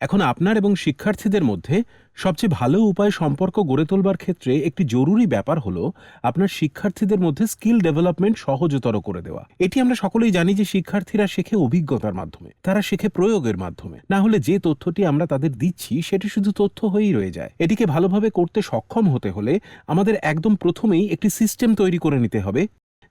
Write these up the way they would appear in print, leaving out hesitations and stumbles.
এখন আপনার এবং শিক্ষার্থীদের মধ্যে সবচেয়ে ভালো উপায় সম্পর্ক গড়ে তোলবার ক্ষেত্রে একটি জরুরি ব্যাপার হলো আপনার শিক্ষার্থীদের মধ্যে স্কিল ডেভেলপমেন্ট সহজতর করে দেওয়া। এটি আমরা সকলেই জানি যে শিক্ষার্থীরা শেখে অভিজ্ঞতার মাধ্যমে, তারা শেখে প্রয়োগের মাধ্যমে। না হলে যে তথ্যটি আমরা তাদের দিচ্ছি সেটি শুধু তথ্য হয়েই রয়ে যায়। এটিকে ভালোভাবে করতে সক্ষম হতে হলে আমাদের একদম প্রথমেই একটি সিস্টেম তৈরি করে নিতে হবে,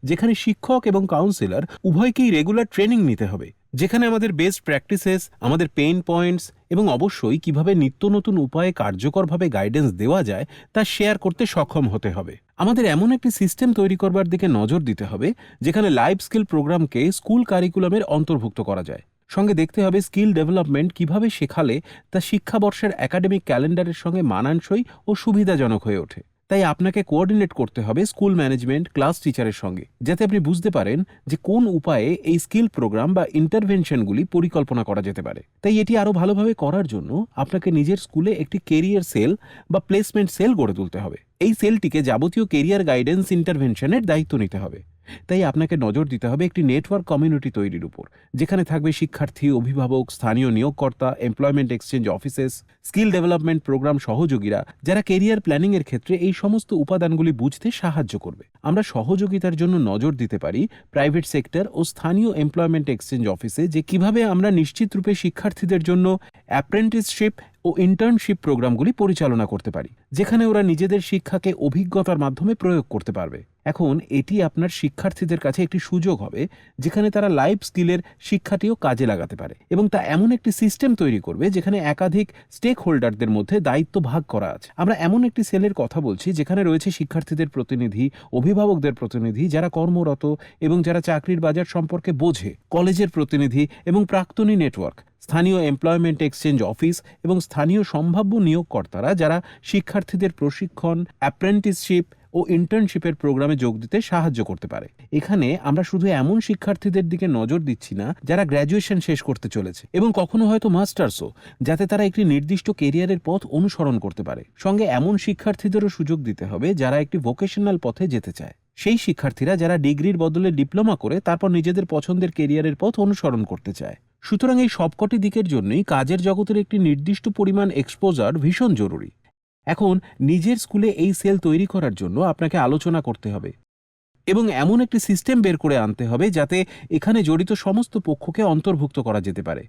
যেখানে শিক্ষক এবং কাউন্সিলর উভয়কেই রেগুলার ট্রেনিং নিতে হবে, যেখানে আমাদের বেস্ট প্র্যাকটিসেস, আমাদের পেইন পয়েন্টস এবং অবশ্যই কিভাবে নিত্য নতুন উপায়ে কার্যকরভাবে গাইডেন্স দেওয়া যায় তা শেয়ার করতে সক্ষম হতে হবে। আমাদের এমন একটি সিস্টেম তৈরি করবার দিকে নজর দিতে হবে যেখানে লাইফ স্কিল প্রোগ্রামকে স্কুল কারিকুলামের অন্তর্ভুক্ত করা যায়। সঙ্গে দেখতে হবে স্কিল ডেভেলপমেন্ট কিভাবে শেখালে তা শিক্ষাবর্ষের একাডেমিক ক্যালেন্ডারের সঙ্গে মানানসই ও সুবিধাজনক হয়ে ওঠে। তাই আপনাকে কোঅর্ডিনেট করতে হবে স্কুল ম্যানেজমেন্ট, ক্লাস টিচারের সঙ্গে, যাতে আপনি বুঝতে পারেন যে কোন উপায়ে এই স্কিল প্রোগ্রাম বা ইন্টারভেনশনগুলি পরিকল্পনা করা যেতে পারে। তাই এটি আরও ভালোভাবে করার জন্য আপনাকে নিজের স্কুলে একটি কেরিয়ার সেল বা প্লেসমেন্ট সেল গড়ে তুলতে হবে। এই সেলটিকে যাবতীয় কেরিয়ার গাইডেন্স ইন্টারভেনশনের দায়িত্ব নিতে হবে। তাই আপনাকে নজর দিতে হবে একটি নেটওয়ার্ক কমিউনিটি তৈরির উপর, যেখানে থাকবে শিক্ষার্থী, অভিভাবক, স্থানীয় নিয়োগকর্তা, employment exchange offices, skill development programme সহযোগীরা, যারা কেরিয়ার প্ল্যানিং এর ক্ষেত্রে এই সমস্ত উপাদানগুলি বুঝতে সাহায্য করবে। আমরা সহযোগিতার জন্য নজর দিতে পারি প্রাইভেট সেক্টর ও স্থানীয় এমপ্লয়মেন্ট এক্সচেঞ্জ অফিসে, যে কিভাবে আমরা নিশ্চিত রূপে শিক্ষার্থীদের জন্য অ্যাপ্রেন্টিসশিপ ও ইন্টার্নশিপ প্রোগ্রামগুলি পরিচালনা করতে পারি, যেখানে ওরা নিজেদের শিক্ষাকে অভিজ্ঞতার মাধ্যমে প্রয়োগ করতে পারবে। এখন এটি আপনার শিক্ষার্থীদের কাছে একটি সুযোগ হবে যেখানে তারা লাইফ স্কিলের শিক্ষাটিও কাজে লাগাতে পারে, এবং তা এমন একটি সিস্টেম তৈরি করবে যেখানে একাধিক স্টেক হোল্ডারদের মধ্যে দায়িত্ব ভাগ করা আছে। আমরা এমন একটি সেলের কথা বলছি যেখানে রয়েছে শিক্ষার্থীদের প্রতিনিধি, অভিভাবকদের প্রতিনিধি, যারা কর্মরত এবং যারা চাকরির বাজার সম্পর্কে বোঝে, কলেজের প্রতিনিধি এবং প্রাক্তনী নেটওয়ার্ক, স্থানীয় এমপ্লয়মেন্ট এক্সচেঞ্জ অফিস এবং স্থানীয় সম্ভাব্য নিয়োগকর্তারা, যারা শিক্ষার্থীদের প্রশিক্ষণ, অ্যাপ্রেন্টিসশিপ ও ইন্টার্নশিপের প্রোগ্রামে যোগ দিতে সাহায্য করতে পারে। এখানে আমরা শুধু এমন শিক্ষার্থীদের দিকে নজর দিচ্ছি না যারা গ্র্যাজুয়েশন শেষ করতে চলেছে এবং কখনো হয়তো মাস্টার্সও, যাতে তারা একটি নির্দিষ্ট কেরিয়ারের পথ অনুসরণ করতে পারে। সঙ্গে এমন শিক্ষার্থীদেরও সুযোগ দিতে হবে যারা একটি ভোকেশনাল পথে যেতে চায়, সেই শিক্ষার্থীরা যারা ডিগ্রির বদলে ডিপ্লোমা করে তারপর নিজেদের পছন্দের কেরিয়ারের পথ অনুসরণ করতে চায়। সুতরাং এই সবকটি দিকের জন্যই কাজের জগতের একটি নির্দিষ্ট পরিমাণ এক্সপোজার ভীষণ জরুরি। এখন নিজের স্কুলে এই সেল তৈরি করার জন্য আপনাকে আলোচনা করতে হবে এবং এমন একটি সিস্টেম বের করে আনতে হবে যাতে এখানে জড়িত সমস্ত পক্ষকে অন্তর্ভুক্ত করা যেতে পারে।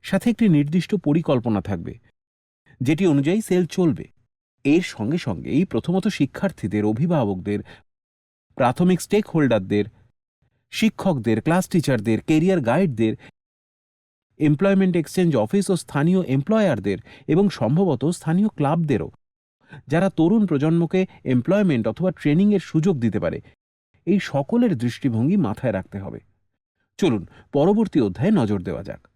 সাথে একটি নির্দিষ্ট পরিকল্পনা থাকবে যেটি অনুযায়ী সেল চলবে। এর সঙ্গে সঙ্গেই প্রথমত শিক্ষার্থীদের, অভিভাবকদের, প্রাথমিক স্টেক হোল্ডারদের, শিক্ষকদের, ক্লাস টিচারদের, কেরিয়ার গাইডদের, এমপ্লয়মেন্ট এক্সচেঞ্জ অফিস ও স্থানীয় এমপ্লয়ারদের এবং সম্ভবত স্থানীয় ক্লাবদেরও, যারা তরুণ প্রজন্মকে এমপ্লয়মেন্ট অথবা ট্রেনিংয়ের সুযোগ দিতে পারে, এই সকলের দৃষ্টিভঙ্গি মাথায় রাখতে হবে। চলুন পরবর্তী অধ্যায়ে নজর দেওয়া যাক।